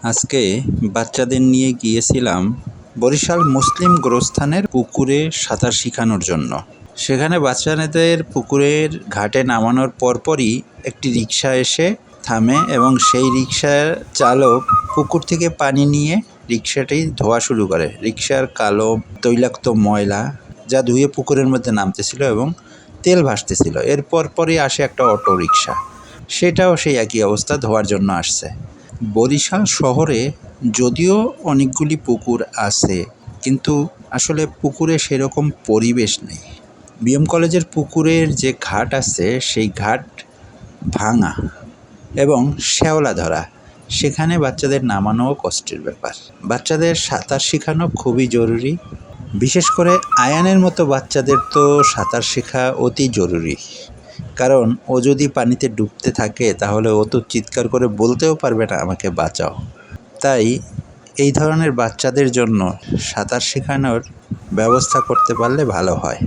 আজকে বাচ্চাদের নিয়ে গিয়েছিলাম বরিশাল মুসলিম গোরস্থানের পুকুরে সাঁতার শেখানোর জন্য। সেখানে বাচ্চাদের পুকুরের ঘাটে নামানোর পরপরই একটি রিক্সা এসে থামে এবং সেই রিক্সার চালক পুকুর থেকে পানি নিয়ে রিক্সাটি ধোয়া শুরু করে। রিক্সার কালো তৈলাক্ত ময়লা যা ধুয়ে পুকুরের মধ্যে নামতেছিল এবং তেল ভাসতেছিল। এর পরপরই আসে একটা অটো রিক্সা, সেটাও সেই একই অবস্থা, ধোয়ার জন্য আসছে। বরিশাল শহরে যদিও অনেকগুলি পুকুর আছে, কিন্তু আসলে পুকুরে সেরকম পরিবেশ নেই। বিএম কলেজের পুকুরের যে ঘাট আছে সেই ঘাট ভাঙা এবং শ্যাওলা ধরা, সেখানে বাচ্চাদের নামানোও কষ্টের ব্যাপার। বাচ্চাদের সাঁতার শেখানো খুবই জরুরি, বিশেষ করে আয়ানের মতো বাচ্চাদের তো সাঁতার শেখা অতি জরুরি। কারণ ও যদি পানিতে ডুবতে থাকে তাহলে ও তো চিৎকার করে বলতেও পারবে না আমাকে বাঁচাও। তাই এই ধরনের বাচ্চাদের জন্য সাঁতার শেখানোর ব্যবস্থা করতে পারলে ভালো হয়।